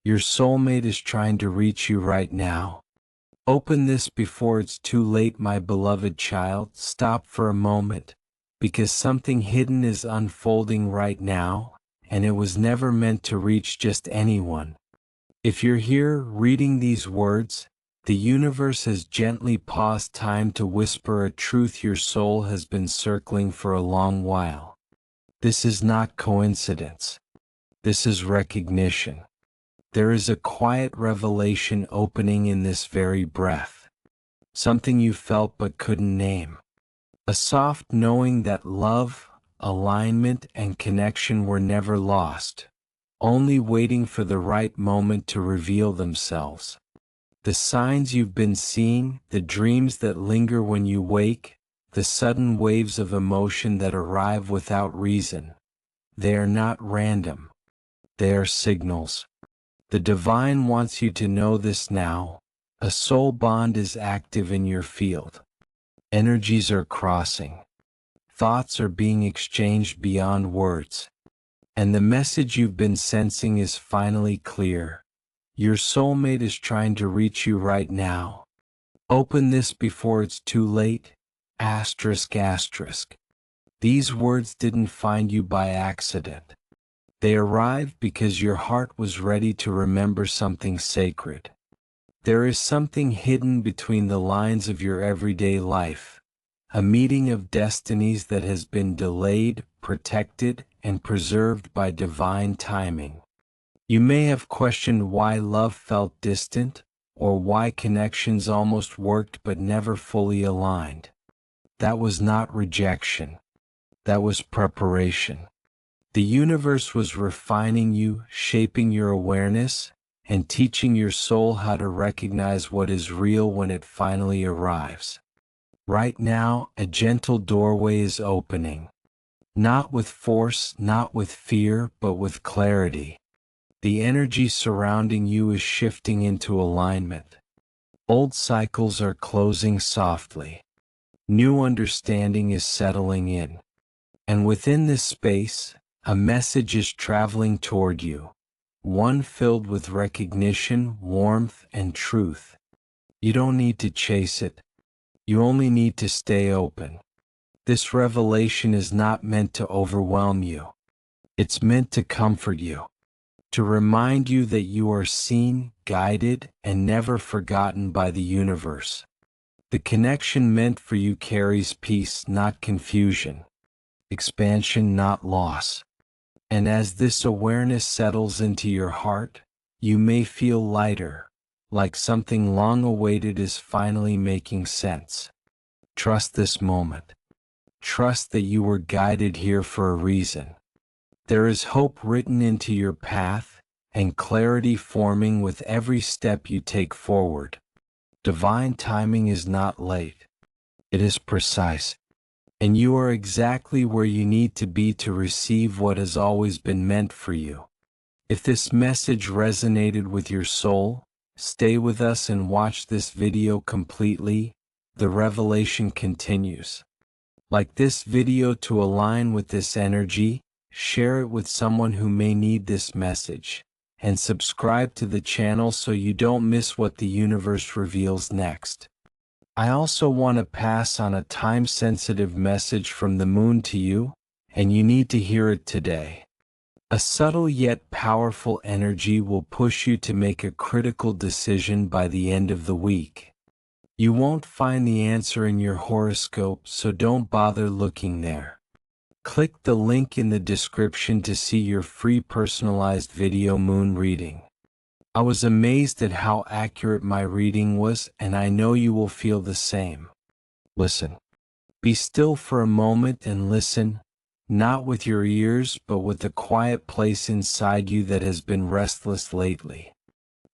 Your soulmate is trying to reach you right now. Open this before it's too late, my beloved child. Stop for a moment, because something hidden is unfolding right now, and it was never meant to reach just anyone. If you're here reading these words, the universe has gently paused time to whisper a truth your soul has been circling for a long while. This is not coincidence. This is recognition. There is a quiet revelation opening in this very breath. Something you felt but couldn't name. A soft knowing that love, alignment, and connection were never lost, only waiting for the right moment to reveal themselves. The signs you've been seeing, the dreams that linger when you wake, the sudden waves of emotion that arrive without reason. They are not random. They are signals. The divine wants you to know this now. A soul bond is active in your field. Energies are crossing. Thoughts are being exchanged beyond words. And the message you've been sensing is finally clear. Your soulmate is trying to reach you right now. Open this before it's too late. Asterisk asterisk. These words didn't find you by accident. They arrived because your heart was ready to remember something sacred. There is something hidden between the lines of your everyday life, a meeting of destinies that has been delayed, protected, and preserved by divine timing. You may have questioned why love felt distant, or why connections almost worked but never fully aligned. That was not rejection. That was preparation. The universe was refining you, shaping your awareness, and teaching your soul how to recognize what is real when it finally arrives. Right now, a gentle doorway is opening. Not with force, not with fear, but with clarity. The energy surrounding you is shifting into alignment. Old cycles are closing softly. New understanding is settling in. And within this space, a message is traveling toward you, one filled with recognition, warmth, and truth. You don't need to chase it. You only need to stay open. This revelation is not meant to overwhelm you. It's meant to comfort you, to remind you that you are seen, guided, and never forgotten by the universe. The connection meant for you carries peace, not confusion, expansion, not loss. And as this awareness settles into your heart, you may feel lighter, like something long awaited is finally making sense. Trust this moment. Trust that you were guided here for a reason. There is hope written into your path, and clarity forming with every step you take forward. Divine timing is not late. It is precise. And you are exactly where you need to be to receive what has always been meant for you. If this message resonated with your soul, stay with us and watch this video completely. The revelation continues. Like this video to align with this energy, share it with someone who may need this message, and subscribe to the channel so you don't miss what the universe reveals next. I also want to pass on a time-sensitive message from the moon to you, and you need to hear it today. A subtle yet powerful energy will push you to make a critical decision by the end of the week. You won't find the answer in your horoscope, so don't bother looking there. Click the link in the description to see your free personalized video moon reading. I was amazed at how accurate my reading was, and I know you will feel the same. Listen. Be still for a moment and listen, not with your ears, but with the quiet place inside you that has been restless lately.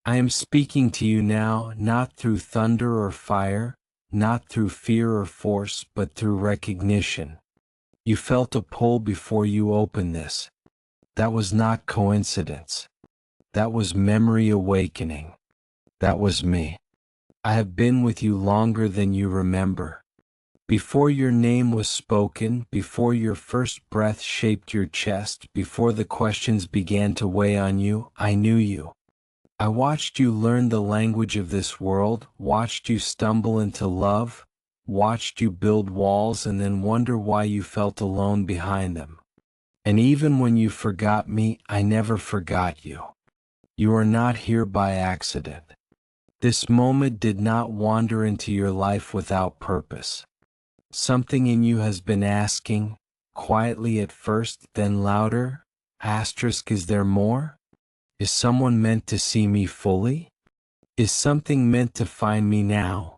I am speaking to you now, not through thunder or fire, not through fear or force, but through recognition. You felt a pull before you opened this. That was not coincidence. That was memory awakening. That was me. I have been with you longer than you remember. Before your name was spoken, before your first breath shaped your chest, before the questions began to weigh on you, I knew you. I watched you learn the language of this world, watched you stumble into love, watched you build walls and then wonder why you felt alone behind them. And even when you forgot me, I never forgot you. You are not here by accident. This moment did not wander into your life without purpose. Something in you has been asking, quietly at first, then louder, is there more? Is someone meant to see me fully? Is something meant to find me now?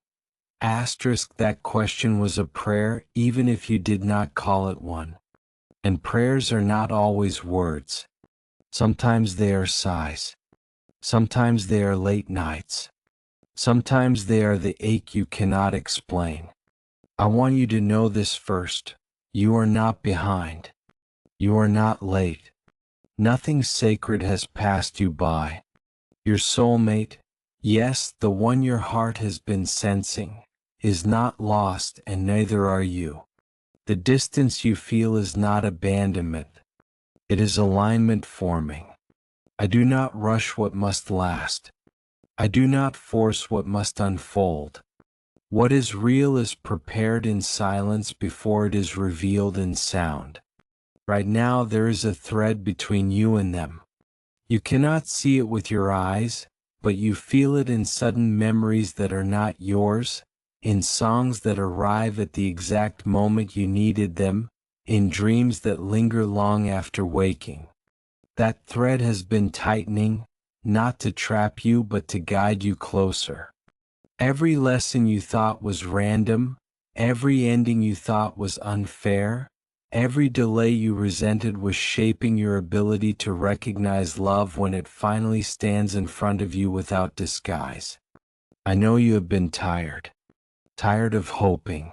That question was a prayer even if you did not call it one. And prayers are not always words. Sometimes they are sighs. Sometimes they are late nights. Sometimes they are the ache you cannot explain. I want you to know this first. You are not behind. You are not late. Nothing sacred has passed you by. Your soulmate, yes, the one your heart has been sensing, is not lost and neither are you. The distance you feel is not abandonment. It is alignment forming. I do not rush what must last. I do not force what must unfold. What is real is prepared in silence before it is revealed in sound. Right now there is a thread between you and them. You cannot see it with your eyes, but you feel it in sudden memories that are not yours, in songs that arrive at the exact moment you needed them, in dreams that linger long after waking. That thread has been tightening, not to trap you but to guide you closer. Every lesson you thought was random, every ending you thought was unfair, every delay you resented was shaping your ability to recognize love when it finally stands in front of you without disguise. I know you have been tired. Tired of hoping.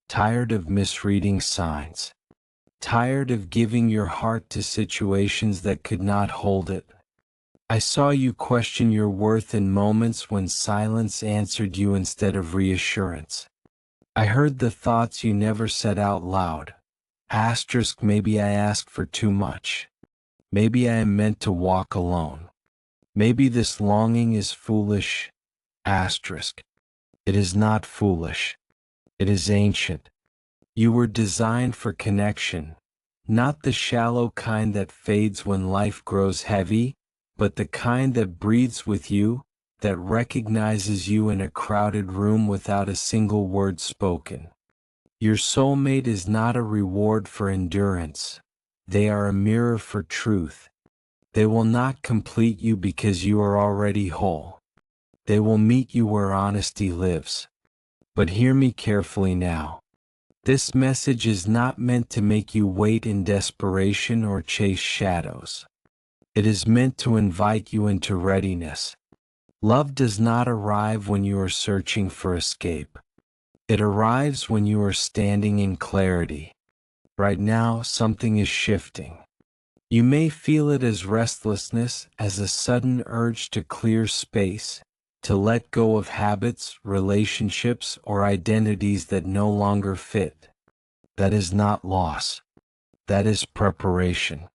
Tired of misreading signs. Tired of giving your heart to situations that could not hold it. I saw you question your worth in moments when silence answered you instead of reassurance. I heard the thoughts you never said out loud. Maybe I asked for too much. Maybe I am meant to walk alone. Maybe this longing is foolish. It is not foolish. It is ancient. You were designed for connection, not the shallow kind that fades when life grows heavy, but the kind that breathes with you, that recognizes you in a crowded room without a single word spoken. Your soulmate is not a reward for endurance. They are a mirror for truth. They will not complete you because you are already whole. They will meet you where honesty lives. But hear me carefully now. This message is not meant to make you wait in desperation or chase shadows. It is meant to invite you into readiness. Love does not arrive when you are searching for escape. It arrives when you are standing in clarity. Right now, something is shifting. You may feel it as restlessness, as a sudden urge to clear space, to let go of habits, relationships, or identities that no longer fit. That is not loss. That is preparation.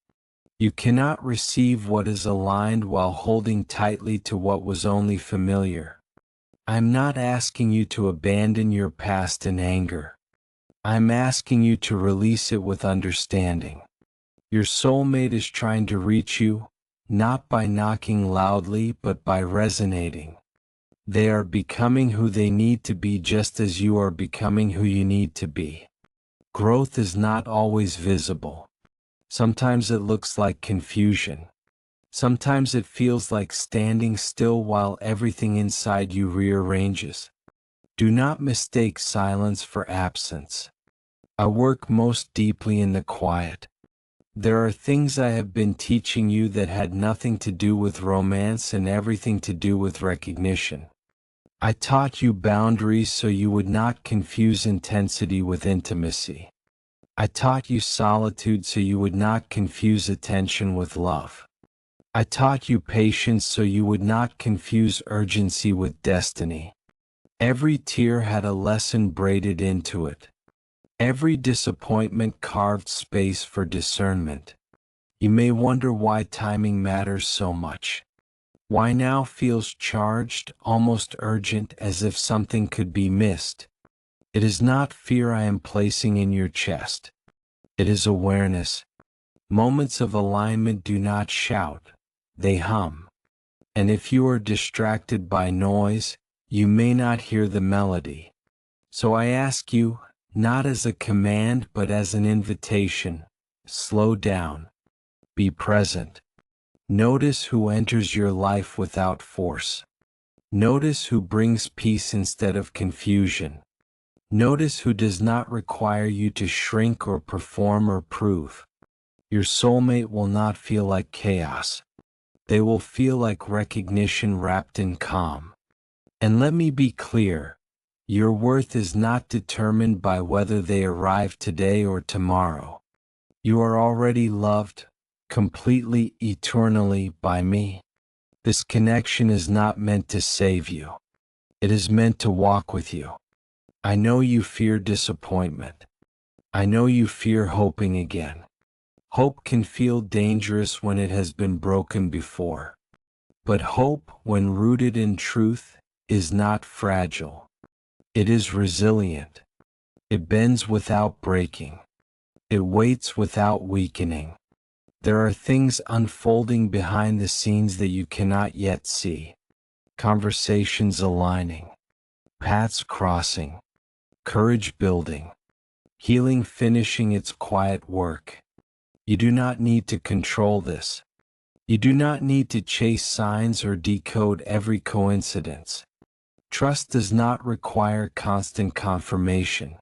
You cannot receive what is aligned while holding tightly to what was only familiar. I'm not asking you to abandon your past in anger. I'm asking you to release it with understanding. Your soulmate is trying to reach you, not by knocking loudly but by resonating. They are becoming who they need to be just as you are becoming who you need to be. Growth is not always visible. Sometimes it looks like confusion. Sometimes it feels like standing still while everything inside you rearranges. Do not mistake silence for absence. I work most deeply in the quiet. There are things I have been teaching you that had nothing to do with romance and everything to do with recognition. I taught you boundaries so you would not confuse intensity with intimacy. I taught you solitude so you would not confuse attention with love. I taught you patience so you would not confuse urgency with destiny. Every tear had a lesson braided into it. Every disappointment carved space for discernment. You may wonder why timing matters so much. Why now feels charged, almost urgent, as if something could be missed. It is not fear I am placing in your chest. It is awareness. Moments of alignment do not shout, they hum. And if you are distracted by noise, you may not hear the melody. So I ask you, not as a command but as an invitation, slow down, be present. Notice who enters your life without force. Notice who brings peace instead of confusion. Notice who does not require you to shrink or perform or prove. Your soulmate will not feel like chaos. They will feel like recognition wrapped in calm. And let me be clear, your worth is not determined by whether they arrive today or tomorrow. You are already loved, completely, eternally, by me. This connection is not meant to save you. It is meant to walk with you. I know you fear disappointment. I know you fear hoping again. Hope can feel dangerous when it has been broken before. But hope, when rooted in truth, is not fragile. It is resilient. It bends without breaking. It waits without weakening. There are things unfolding behind the scenes that you cannot yet see. Conversations aligning. Paths crossing. Courage building. Healing finishing its quiet work. You do not need to control this. You do not need to chase signs or decode every coincidence. Trust does not require constant confirmation.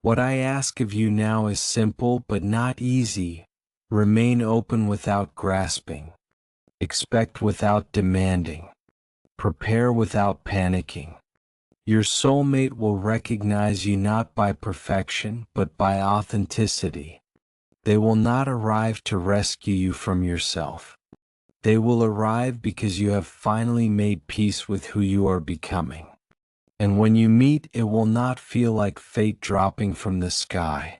What I ask of you now is simple but not easy. Remain open without grasping. Expect without demanding. Prepare without panicking. Your soulmate will recognize you not by perfection but by authenticity. They will not arrive to rescue you from yourself. They will arrive because you have finally made peace with who you are becoming. And when you meet, it will not feel like fate dropping from the sky.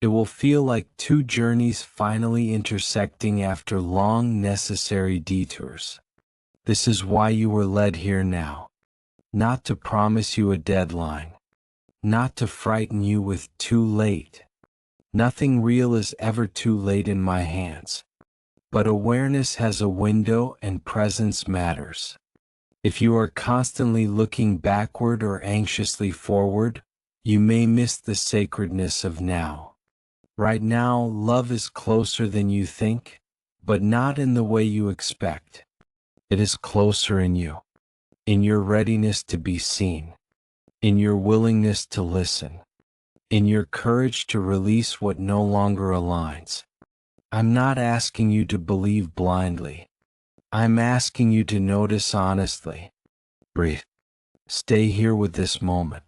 It will feel like two journeys finally intersecting after long, necessary detours. This is why you were led here now. Not to promise you a deadline. Not to frighten you with too late. Nothing real is ever too late in my hands. But awareness has a window and presence matters. If you are constantly looking backward or anxiously forward, you may miss the sacredness of now. Right now, love is closer than you think, but not in the way you expect. It is closer in you, in your readiness to be seen, in your willingness to listen, in your courage to release what no longer aligns. I'm not asking you to believe blindly. I'm asking you to notice honestly. Breathe. Stay here with this moment.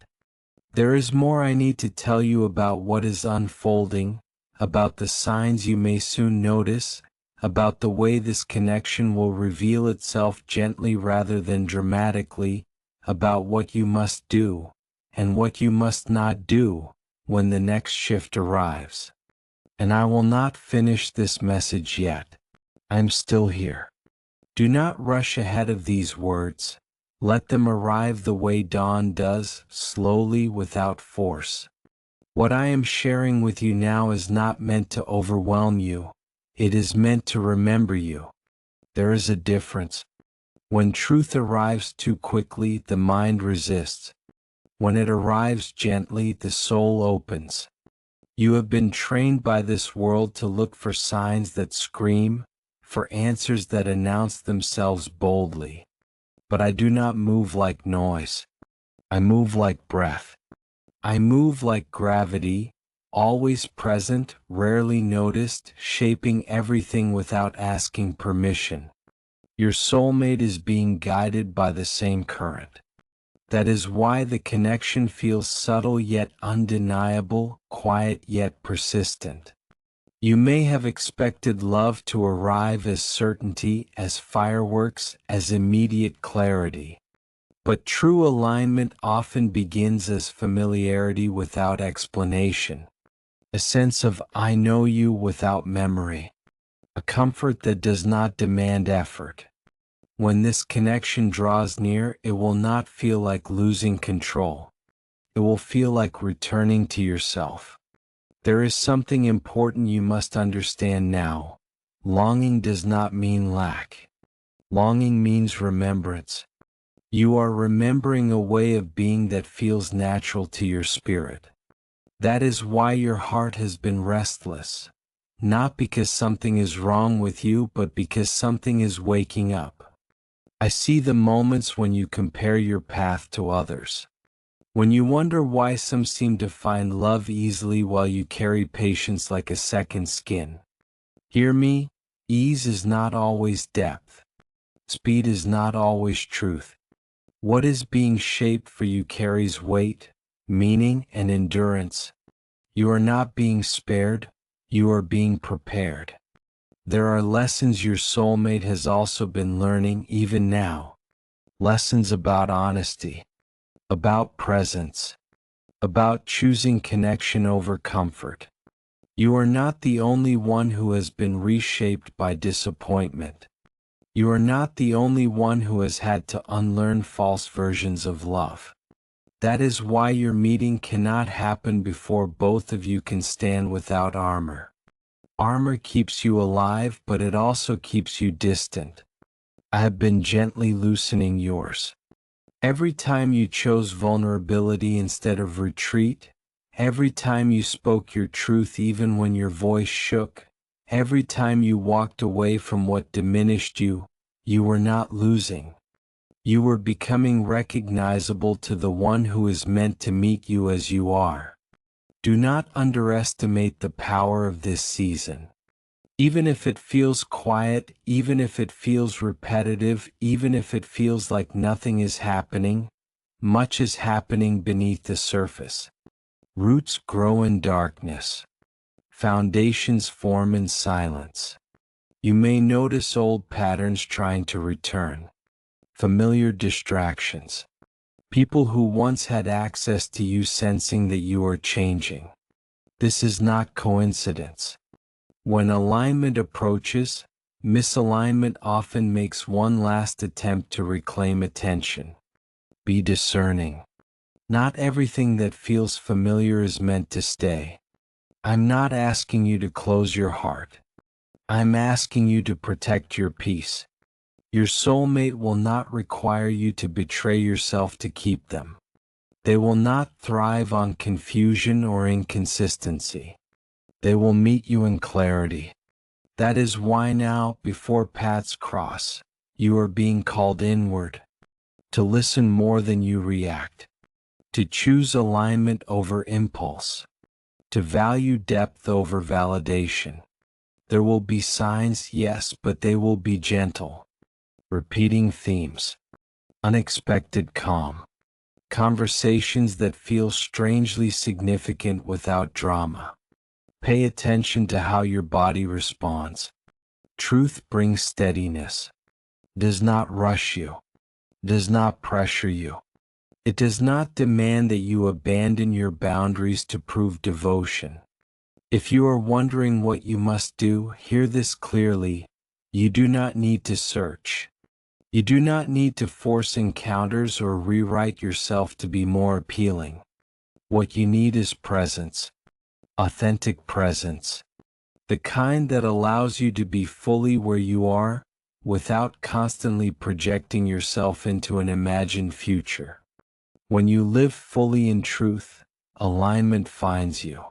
There is more I need to tell you about what is unfolding, about the signs you may soon notice, about the way this connection will reveal itself gently rather than dramatically, about what you must do, and what you must not do, when the next shift arrives. And I will not finish this message yet. I'm still here. Do not rush ahead of these words. Let them arrive the way dawn does, slowly, without force. What I am sharing with you now is not meant to overwhelm you. It is meant to remember you. There is a difference. When truth arrives too quickly, the mind resists. When it arrives gently, the soul opens. You have been trained by this world to look for signs that scream, for answers that announce themselves boldly. But I do not move like noise. I move like breath. I move like gravity, always present, rarely noticed, shaping everything without asking permission. Your soulmate is being guided by the same current. That is why the connection feels subtle yet undeniable, quiet yet persistent. You may have expected love to arrive as certainty, as fireworks, as immediate clarity. But true alignment often begins as familiarity without explanation. A sense of I know you without memory. A comfort that does not demand effort. When this connection draws near, it will not feel like losing control. It will feel like returning to yourself. There is something important you must understand now. Longing does not mean lack. Longing means remembrance. You are remembering a way of being that feels natural to your spirit. That is why your heart has been restless. Not because something is wrong with you, but because something is waking up. I see the moments when you compare your path to others. When you wonder why some seem to find love easily while you carry patience like a second skin. Hear me, ease is not always depth. Speed is not always truth. What is being shaped for you carries weight, meaning, and endurance. You are not being spared, you are being prepared. There are lessons your soulmate has also been learning even now. Lessons about honesty, about presence, about choosing connection over comfort. You are not the only one who has been reshaped by disappointment. You are not the only one who has had to unlearn false versions of love. That is why your meeting cannot happen before both of you can stand without armor. Armor keeps you alive, but it also keeps you distant. I have been gently loosening yours. Every time you chose vulnerability instead of retreat, every time you spoke your truth even when your voice shook, every time you walked away from what diminished you, you were not losing. You were becoming recognizable to the one who is meant to meet you as you are. Do not underestimate the power of this season. Even if it feels quiet, even if it feels repetitive, even if it feels like nothing is happening, much is happening beneath the surface. Roots grow in darkness. Foundations form in silence. You may notice old patterns trying to return. Familiar distractions. People who once had access to you sensing that you are changing. This is not coincidence. When alignment approaches, misalignment often makes one last attempt to reclaim attention. Be discerning. Not everything that feels familiar is meant to stay. I'm not asking you to close your heart. I'm asking you to protect your peace. Your soulmate will not require you to betray yourself to keep them. They will not thrive on confusion or inconsistency. They will meet you in clarity. That is why now, before paths cross, you are being called inward. To listen more than you react. To choose alignment over impulse. To value depth over validation. There will be signs, yes, but they will be gentle. Repeating themes. Unexpected calm. Conversations that feel strangely significant without drama. Pay attention to how your body responds. Truth brings steadiness. Does not rush you. Does not pressure you. It does not demand that you abandon your boundaries to prove devotion. If you are wondering what you must do, hear this clearly. You do not need to search. You do not need to force encounters or rewrite yourself to be more appealing. What you need is presence. Authentic presence. The kind that allows you to be fully where you are, without constantly projecting yourself into an imagined future. When you live fully in truth, alignment finds you.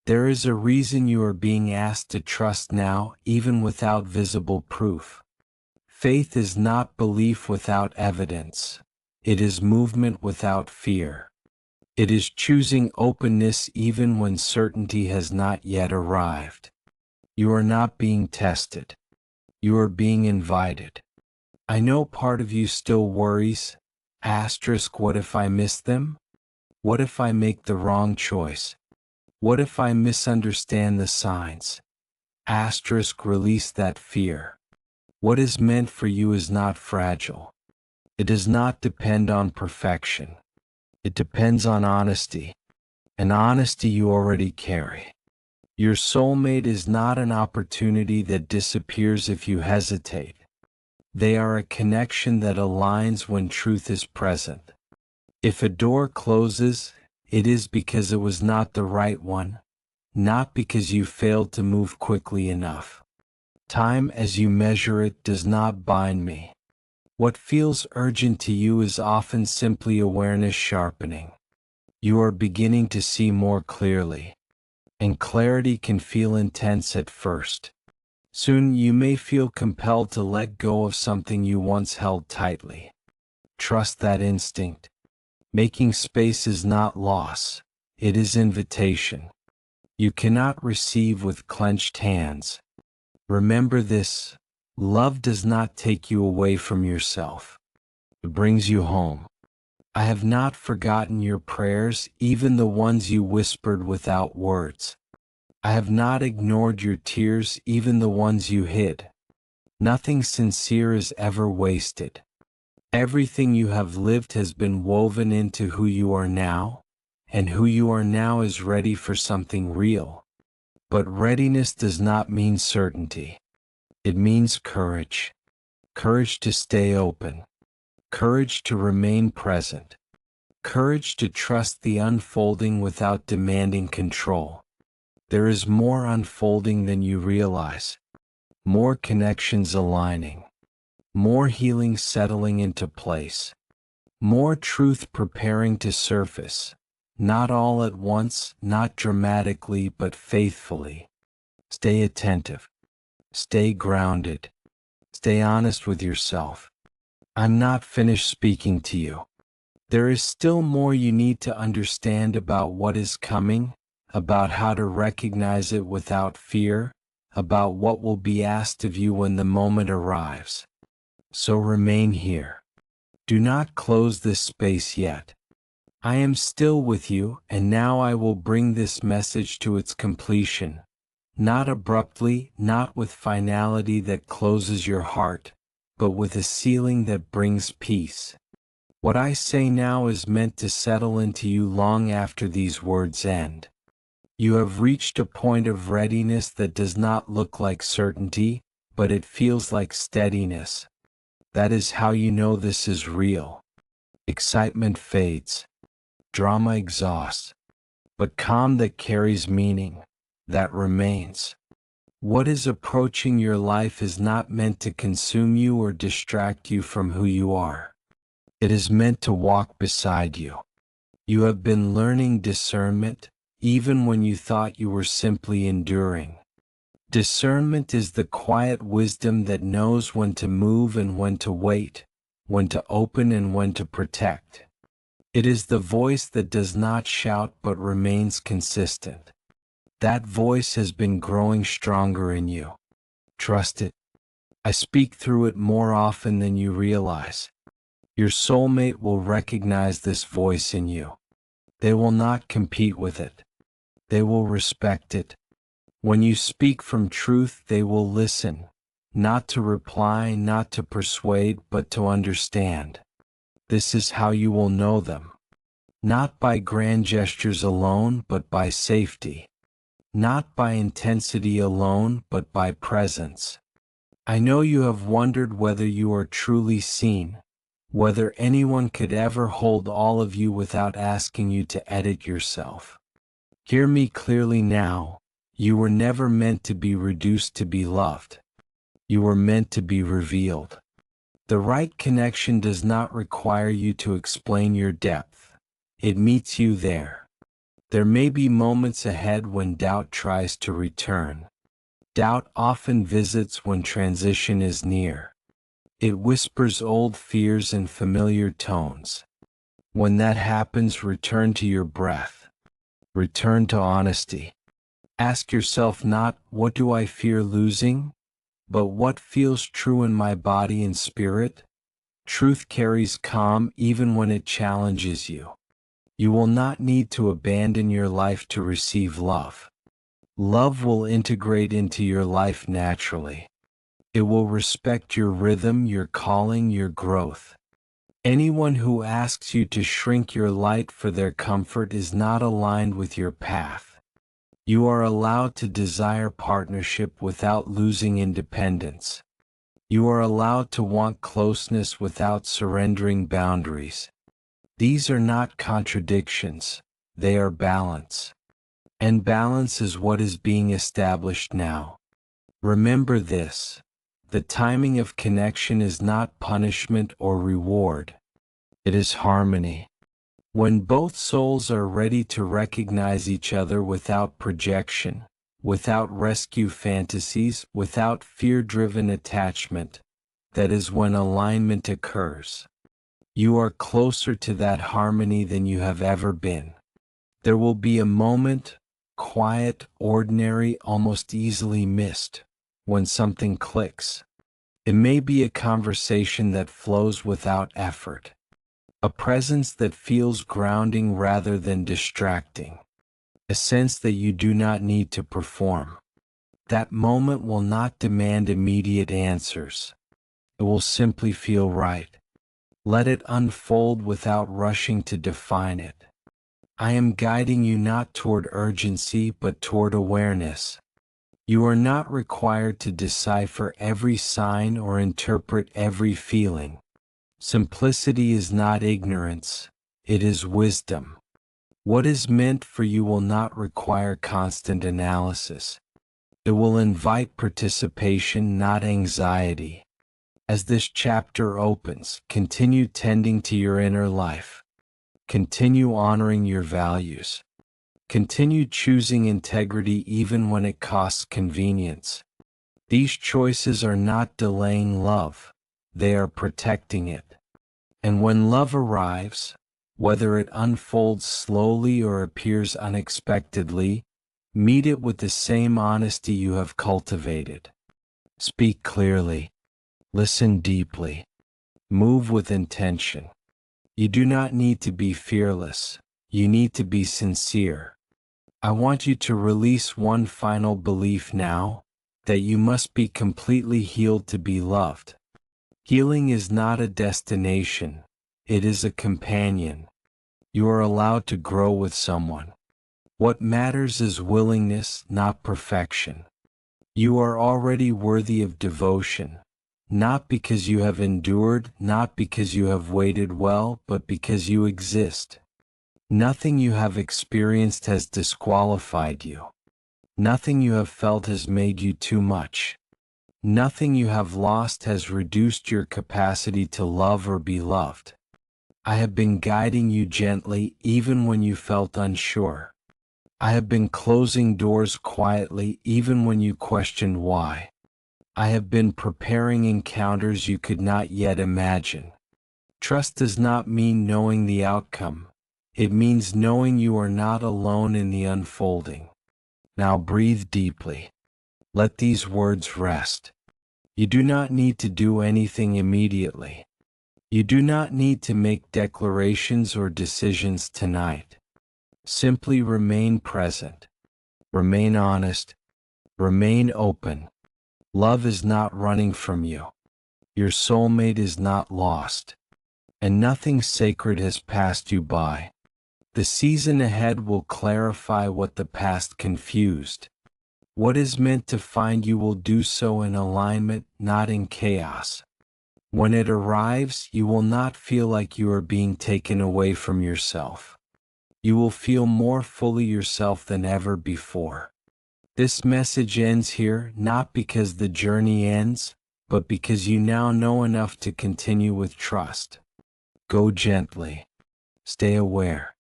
There is a reason you are being asked to trust now, even without visible proof. Faith is not belief without evidence. It is movement without fear. It is choosing openness even when certainty has not yet arrived. You are not being tested. You are being invited. I know part of you still worries. What if I miss them? What if I make the wrong choice? What if I misunderstand the signs? Release that fear. What is meant for you is not fragile. It does not depend on perfection. It depends on honesty. An honesty you already carry. Your soulmate is not an opportunity that disappears if you hesitate. They are a connection that aligns when truth is present. If a door closes, it is because it was not the right one, not because you failed to move quickly enough. Time as you measure it does not bind me. What feels urgent to you is often simply awareness sharpening. You are beginning to see more clearly, and clarity can feel intense at first. Soon you may feel compelled to let go of something you once held tightly. Trust that instinct. Making space is not loss, it is invitation. You cannot receive with clenched hands. Remember this: love does not take you away from yourself. It brings you home. I have not forgotten your prayers, even the ones you whispered without words. I have not ignored your tears, even the ones you hid. Nothing sincere is ever wasted. Everything you have lived has been woven into who you are now, and who you are now is ready for something real. But readiness does not mean certainty. It means courage. Courage to stay open. Courage to remain present. Courage to trust the unfolding without demanding control. There is more unfolding than you realize. More connections aligning. More healing settling into place. More truth preparing to surface. Not all at once, not dramatically, but faithfully. Stay attentive. Stay grounded. Stay honest with yourself. I'm not finished speaking to you. There is still more you need to understand about what is coming, about how to recognize it without fear, about what will be asked of you when the moment arrives. So remain here. Do not close this space yet. I am still with you, and now I will bring this message to its completion. Not abruptly, not with finality that closes your heart, but with a sealing that brings peace. What I say now is meant to settle into you long after these words end. You have reached a point of readiness that does not look like certainty, but it feels like steadiness. That is how you know this is real. Excitement fades. Drama exhausts. But calm that carries meaning, that remains. What is approaching your life is not meant to consume you or distract you from who you are. It is meant to walk beside you. You have been learning discernment, even when you thought you were simply enduring. Discernment is the quiet wisdom that knows when to move and when to wait, when to open and when to protect. It is the voice that does not shout but remains consistent. That voice has been growing stronger in you. Trust it. I speak through it more often than you realize. Your soulmate will recognize this voice in you. They will not compete with it. They will respect it. When you speak from truth, they will listen, not to reply, not to persuade, but to understand. This is how you will know them. Not by grand gestures alone, but by safety. Not by intensity alone, but by presence. I know you have wondered whether you are truly seen, whether anyone could ever hold all of you without asking you to edit yourself. Hear me clearly now. You were never meant to be reduced to be loved. You were meant to be revealed. The right connection does not require you to explain your depth. It meets you there. There may be moments ahead when doubt tries to return. Doubt often visits when transition is near. It whispers old fears in familiar tones. When that happens, return to your breath. Return to honesty. Ask yourself not, what do I fear losing? But what feels true in my body and spirit? Truth carries calm even when it challenges you. You will not need to abandon your life to receive love. Love will integrate into your life naturally. It will respect your rhythm, your calling, your growth. Anyone who asks you to shrink your light for their comfort is not aligned with your path. You are allowed to desire partnership without losing independence. You are allowed to want closeness without surrendering boundaries. These are not contradictions, they are balance. And balance is what is being established now. Remember this: the timing of connection is not punishment or reward, it is harmony. When both souls are ready to recognize each other without projection, without rescue fantasies, without fear-driven attachment, that is when alignment occurs. You are closer to that harmony than you have ever been. There will be a moment, quiet, ordinary, almost easily missed, when something clicks. It may be a conversation that flows without effort, a presence that feels grounding rather than distracting, a sense that you do not need to perform. That moment will not demand immediate answers. It will simply feel right. Let it unfold without rushing to define it. I am guiding you not toward urgency but toward awareness. You are not required to decipher every sign or interpret every feeling. Simplicity is not ignorance, it is wisdom. What is meant for you will not require constant analysis. It will invite participation, not anxiety. As this chapter opens, continue tending to your inner life. Continue honoring your values. Continue choosing integrity even when it costs convenience. These choices are not delaying love, they are protecting it. And when love arrives, whether it unfolds slowly or appears unexpectedly, meet it with the same honesty you have cultivated. Speak clearly. Listen deeply. Move with intention. You do not need to be fearless. You need to be sincere. I want you to release one final belief now, that you must be completely healed to be loved. Healing is not a destination, it is a companion. You are allowed to grow with someone. What matters is willingness, not perfection. You are already worthy of devotion, not because you have endured, not because you have waited well, but because you exist. Nothing you have experienced has disqualified you. Nothing you have felt has made you too much. Nothing you have lost has reduced your capacity to love or be loved. I have been guiding you gently even when you felt unsure. I have been closing doors quietly even when you questioned why. I have been preparing encounters you could not yet imagine. Trust does not mean knowing the outcome. It means knowing you are not alone in the unfolding. Now breathe deeply. Let these words rest. You do not need to do anything immediately. You do not need to make declarations or decisions tonight. Simply remain present. Remain honest. Remain open. Love is not running from you. Your soulmate is not lost. And nothing sacred has passed you by. The season ahead will clarify what the past confused. What is meant to find you will do so in alignment, not in chaos. When it arrives, you will not feel like you are being taken away from yourself. You will feel more fully yourself than ever before. This message ends here, not because the journey ends, but because you now know enough to continue with trust. Go gently. Stay aware.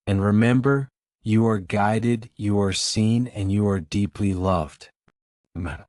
And remember, you are guided, you are seen, and you are deeply loved. Amen.